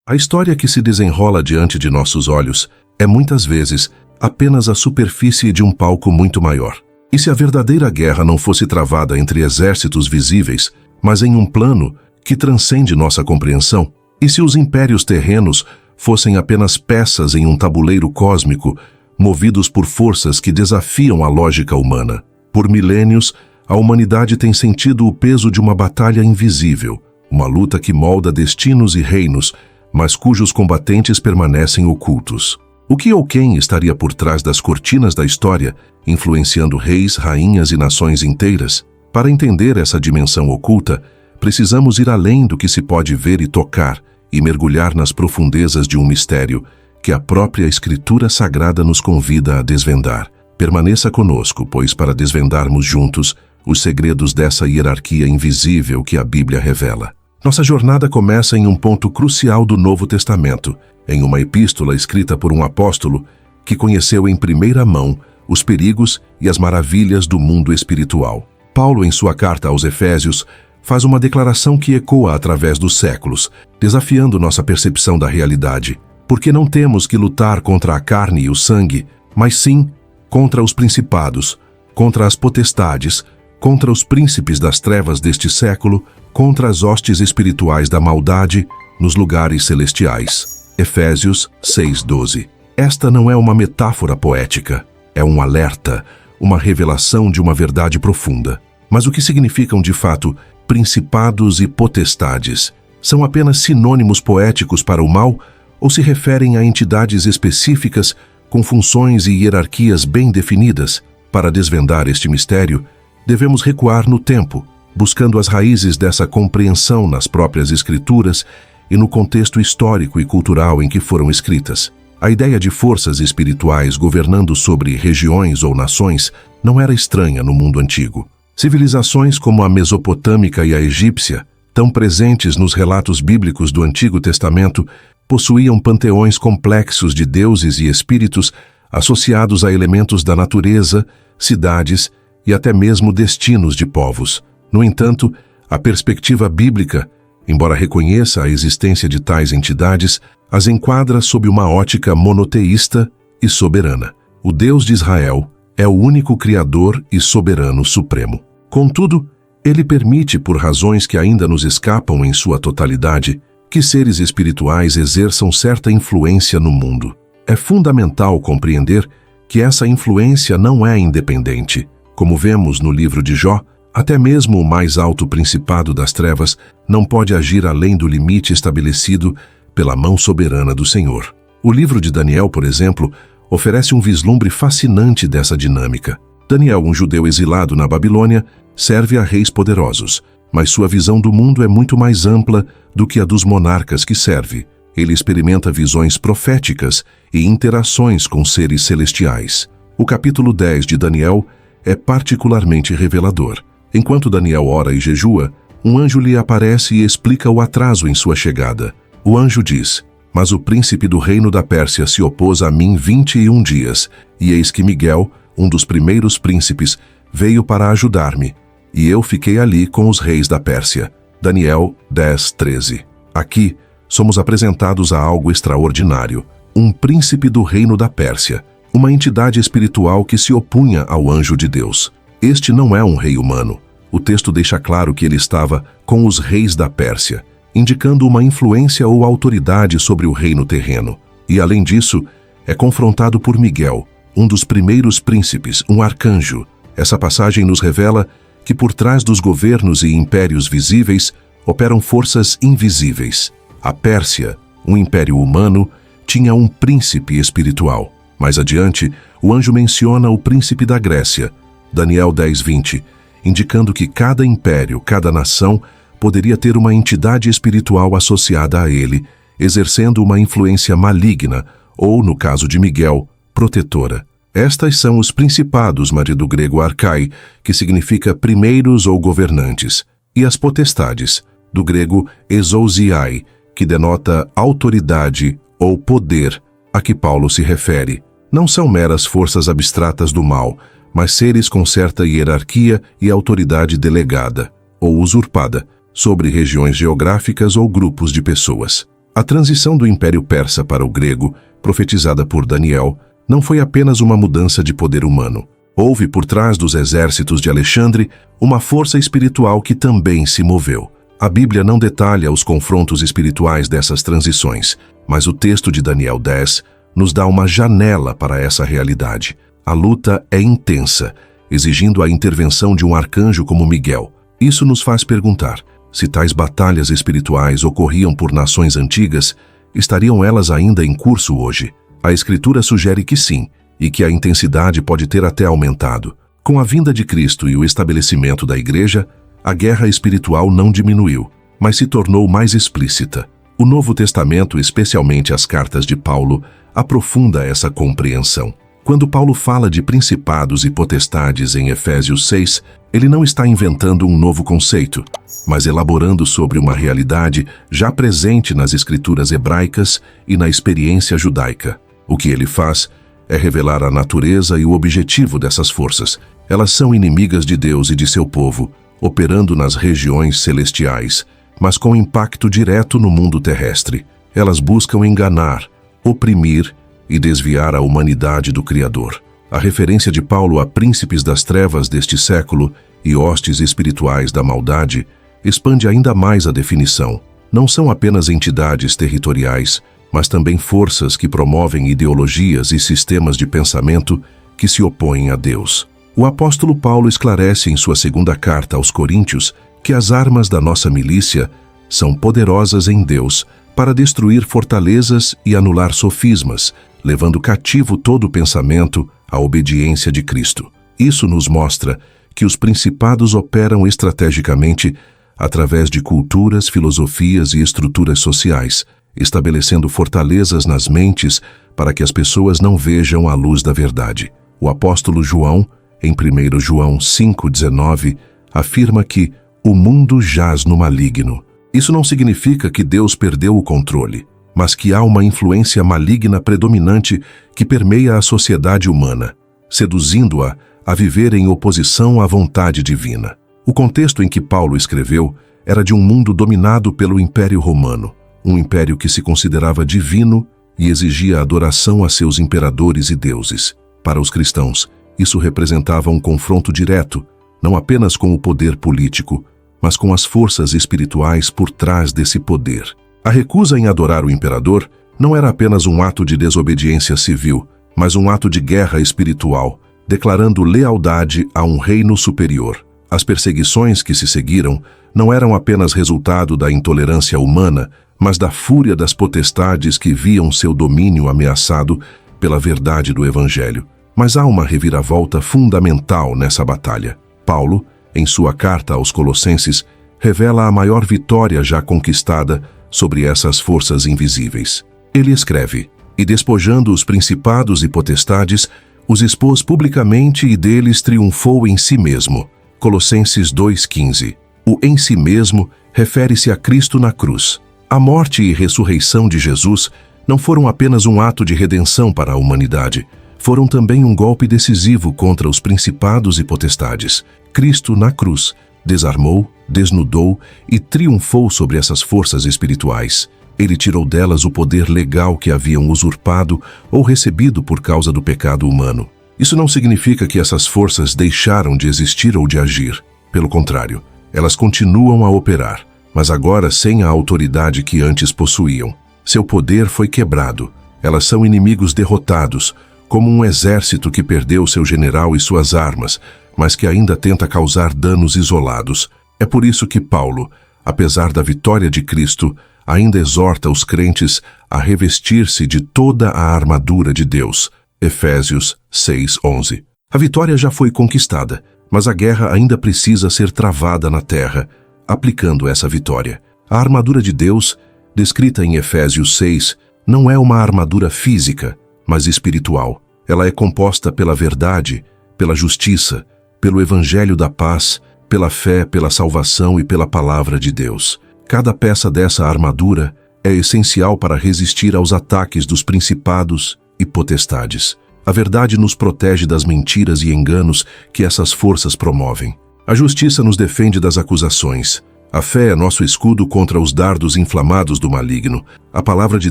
A história que se desenrola diante de nossos olhos é muitas vezes apenas a superfície de um palco muito maior. E se a verdadeira guerra não fosse travada entre exércitos visíveis, mas em um plano que transcende nossa compreensão? E se os impérios terrenos fossem apenas peças em um tabuleiro cósmico, movidos por forças que desafiam a lógica humana? Por milênios, a humanidade tem sentido o peso de uma batalha invisível, uma luta que molda destinos e reinos, mas cujos combatentes permanecem ocultos. O que ou quem estaria por trás das cortinas da história, influenciando reis, rainhas e nações inteiras? Para entender essa dimensão oculta, precisamos ir além do que se pode ver e tocar e mergulhar nas profundezas de um mistério que a própria Escritura Sagrada nos convida a desvendar. Permaneça conosco, pois para desvendarmos juntos os segredos dessa hierarquia invisível que a Bíblia revela. Nossa jornada começa em um ponto crucial do Novo Testamento, em uma epístola escrita por um apóstolo que conheceu em primeira mão os perigos e as maravilhas do mundo espiritual. Paulo, em sua carta aos Efésios, faz uma declaração que ecoa através dos séculos, desafiando nossa percepção da realidade. Porque não temos que lutar contra a carne e o sangue, mas sim contra os principados, contra as potestades, contra os príncipes das trevas deste século, contra as hostes espirituais da maldade nos lugares celestiais. Efésios 6:12. Esta não é uma metáfora poética, é um alerta, uma revelação de uma verdade profunda. Mas o que significam de fato principados e potestades? São apenas sinônimos poéticos para o mal ou se referem a entidades específicas com funções e hierarquias bem definidas? Para desvendar este mistério, devemos recuar no tempo, buscando as raízes dessa compreensão nas próprias Escrituras e no contexto histórico e cultural em que foram escritas. A ideia de forças espirituais governando sobre regiões ou nações não era estranha no mundo antigo. Civilizações como a mesopotâmica e a egípcia, tão presentes nos relatos bíblicos do Antigo Testamento, possuíam panteões complexos de deuses e espíritos associados a elementos da natureza, cidades e até mesmo destinos de povos. No entanto, a perspectiva bíblica, embora reconheça a existência de tais entidades, as enquadra sob uma ótica monoteísta e soberana. O Deus de Israel é o único Criador e soberano supremo. Contudo, ele permite, por razões que ainda nos escapam em sua totalidade, que seres espirituais exerçam certa influência no mundo. É fundamental compreender que essa influência não é independente. Como vemos no livro de Jó, até mesmo o mais alto principado das trevas não pode agir além do limite estabelecido pela mão soberana do Senhor. O livro de Daniel, por exemplo, oferece um vislumbre fascinante dessa dinâmica. Daniel, um judeu exilado na Babilônia, serve a reis poderosos, mas sua visão do mundo é muito mais ampla do que a dos monarcas que serve. Ele experimenta visões proféticas e interações com seres celestiais. O capítulo 10 de Daniel é particularmente revelador. Enquanto Daniel ora e jejua, um anjo lhe aparece e explica o atraso em sua chegada. O anjo diz: "Mas o príncipe do reino da Pérsia se opôs a mim 21 dias, e eis que Miguel, um dos primeiros príncipes, veio para ajudar-me, e eu fiquei ali com os reis da Pérsia." Daniel 10:13. Aqui, somos apresentados a algo extraordinário. Um príncipe do reino da Pérsia, uma entidade espiritual que se opunha ao anjo de Deus. Este não é um rei humano. O texto deixa claro que ele estava com os reis da Pérsia, indicando uma influência ou autoridade sobre o reino terreno. E, além disso, é confrontado por Miguel, um dos primeiros príncipes, um arcanjo. Essa passagem nos revela que por trás dos governos e impérios visíveis operam forças invisíveis. A Pérsia, um império humano, tinha um príncipe espiritual. Mais adiante, o anjo menciona o príncipe da Grécia, Daniel 10:20, indicando que cada império, cada nação, poderia ter uma entidade espiritual associada a ele, exercendo uma influência maligna, ou, no caso de Miguel, protetora. Estas são os principados, do grego arkai, que significa primeiros ou governantes, e as potestades, do grego exousiai, que denota autoridade ou poder, a que Paulo se refere. Não são meras forças abstratas do mal, mas seres com certa hierarquia e autoridade delegada, ou usurpada, sobre regiões geográficas ou grupos de pessoas. A transição do Império Persa para o grego, profetizada por Daniel, não foi apenas uma mudança de poder humano. Houve por trás dos exércitos de Alexandre uma força espiritual que também se moveu. A Bíblia não detalha os confrontos espirituais dessas transições, mas o texto de Daniel 10 nos dá uma janela para essa realidade. A luta é intensa, exigindo a intervenção de um arcanjo como Miguel. Isso nos faz perguntar: se tais batalhas espirituais ocorriam por nações antigas, estariam elas ainda em curso hoje? A Escritura sugere que sim, e que a intensidade pode ter até aumentado. Com a vinda de Cristo e o estabelecimento da Igreja, a guerra espiritual não diminuiu, mas se tornou mais explícita. O Novo Testamento, especialmente as cartas de Paulo, aprofunda essa compreensão. Quando Paulo fala de principados e potestades em Efésios 6, ele não está inventando um novo conceito, mas elaborando sobre uma realidade já presente nas escrituras hebraicas e na experiência judaica. O que ele faz é revelar a natureza e o objetivo dessas forças. Elas são inimigas de Deus e de seu povo, operando nas regiões celestiais, mas com impacto direto no mundo terrestre. Elas buscam enganar, oprimir e desviar a humanidade do Criador. A referência de Paulo a príncipes das trevas deste século e hostes espirituais da maldade expande ainda mais a definição. Não são apenas entidades territoriais, mas também forças que promovem ideologias e sistemas de pensamento que se opõem a Deus. O apóstolo Paulo esclarece em sua segunda carta aos Coríntios que as armas da nossa milícia são poderosas em Deus para destruir fortalezas e anular sofismas, levando cativo todo o pensamento à obediência de Cristo. Isso nos mostra que os principados operam estrategicamente através de culturas, filosofias e estruturas sociais, estabelecendo fortalezas nas mentes para que as pessoas não vejam a luz da verdade. O apóstolo João, em 1 João 5,19, afirma que o mundo jaz no maligno. Isso não significa que Deus perdeu o controle, mas que há uma influência maligna predominante que permeia a sociedade humana, seduzindo-a a viver em oposição à vontade divina. O contexto em que Paulo escreveu era de um mundo dominado pelo Império Romano, um império que se considerava divino e exigia adoração a seus imperadores e deuses. Para os cristãos, isso representava um confronto direto, não apenas com o poder político, mas com as forças espirituais por trás desse poder. A recusa em adorar o imperador não era apenas um ato de desobediência civil, mas um ato de guerra espiritual, declarando lealdade a um reino superior. As perseguições que se seguiram não eram apenas resultado da intolerância humana, mas da fúria das potestades que viam seu domínio ameaçado pela verdade do Evangelho. Mas há uma reviravolta fundamental nessa batalha. Paulo, em sua carta aos Colossenses, revela a maior vitória já conquistada sobre essas forças invisíveis. Ele escreve: "E despojando os principados e potestades, os expôs publicamente e deles triunfou em si mesmo." Colossenses 2,15. O em si mesmo refere-se a Cristo na cruz. A morte e ressurreição de Jesus não foram apenas um ato de redenção para a humanidade, foram também um golpe decisivo contra os principados e potestades. Cristo, na cruz, desarmou, desnudou e triunfou sobre essas forças espirituais. Ele tirou delas o poder legal que haviam usurpado ou recebido por causa do pecado humano. Isso não significa que essas forças deixaram de existir ou de agir. Pelo contrário, elas continuam a operar, mas agora sem a autoridade que antes possuíam. Seu poder foi quebrado. Elas são inimigos derrotados, como um exército que perdeu seu general e suas armas, mas que ainda tenta causar danos isolados. É por isso que Paulo, apesar da vitória de Cristo, ainda exorta os crentes a revestir-se de toda a armadura de Deus. Efésios 6:11. A vitória já foi conquistada, mas a guerra ainda precisa ser travada na terra, aplicando essa vitória. A armadura de Deus, descrita em Efésios 6, não é uma armadura física, mas espiritual. Ela é composta pela verdade, pela justiça, pelo evangelho da paz, pela fé, pela salvação e pela palavra de Deus. Cada peça dessa armadura é essencial para resistir aos ataques dos principados e potestades. A verdade nos protege das mentiras e enganos que essas forças promovem. A justiça nos defende das acusações. A fé é nosso escudo contra os dardos inflamados do maligno. A palavra de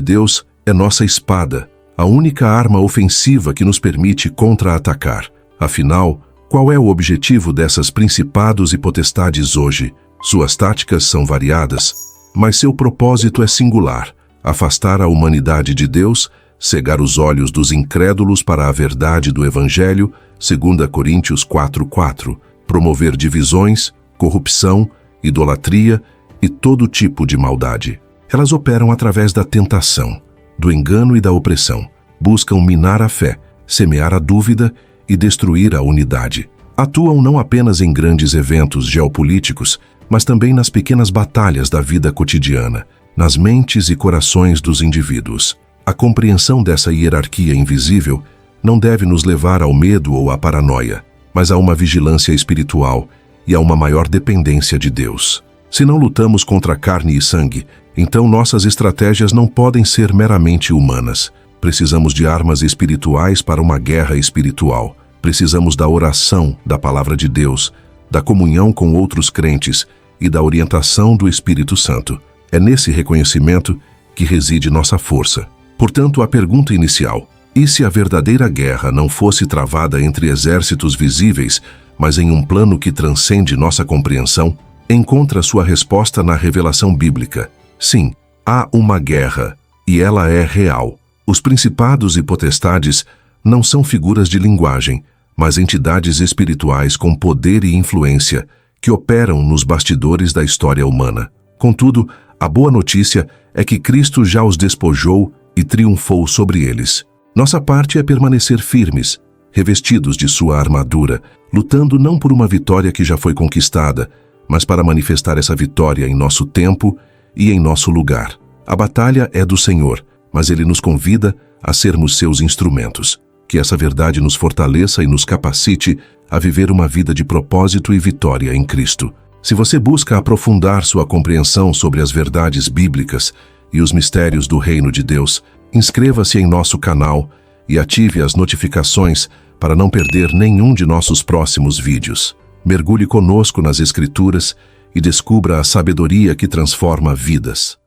Deus é nossa espada, a única arma ofensiva que nos permite contra-atacar. Afinal, qual é o objetivo dessas principados e potestades hoje? Suas táticas são variadas, mas seu propósito é singular: afastar a humanidade de Deus, cegar os olhos dos incrédulos para a verdade do Evangelho, 2 Coríntios 4:4, promover divisões, corrupção, idolatria e todo tipo de maldade. Elas operam através da tentação, do engano e da opressão. Buscam minar a fé, semear a dúvida e destruir a unidade. Atuam não apenas em grandes eventos geopolíticos, mas também nas pequenas batalhas da vida cotidiana, nas mentes e corações dos indivíduos. A compreensão dessa hierarquia invisível não deve nos levar ao medo ou à paranoia, mas a uma vigilância espiritual e a uma maior dependência de Deus. Se não lutamos contra carne e sangue, então nossas estratégias não podem ser meramente humanas. Precisamos de armas espirituais para uma guerra espiritual. Precisamos da oração, da palavra de Deus, da comunhão com outros crentes e da orientação do Espírito Santo. É nesse reconhecimento que reside nossa força. Portanto, a pergunta inicial: e se a verdadeira guerra não fosse travada entre exércitos visíveis, mas em um plano que transcende nossa compreensão? Encontra sua resposta na revelação bíblica. Sim, há uma guerra, e ela é real. Os principados e potestades não são figuras de linguagem, mas entidades espirituais com poder e influência que operam nos bastidores da história humana. Contudo, a boa notícia é que Cristo já os despojou e triunfou sobre eles. Nossa parte é permanecer firmes, revestidos de sua armadura, lutando não por uma vitória que já foi conquistada, mas para manifestar essa vitória em nosso tempo e em nosso lugar. A batalha é do Senhor, mas Ele nos convida a sermos seus instrumentos. Que essa verdade nos fortaleça e nos capacite a viver uma vida de propósito e vitória em Cristo. Se você busca aprofundar sua compreensão sobre as verdades bíblicas e os mistérios do Reino de Deus, inscreva-se em nosso canal e ative as notificações para não perder nenhum de nossos próximos vídeos. Mergulhe conosco nas Escrituras e descubra a sabedoria que transforma vidas.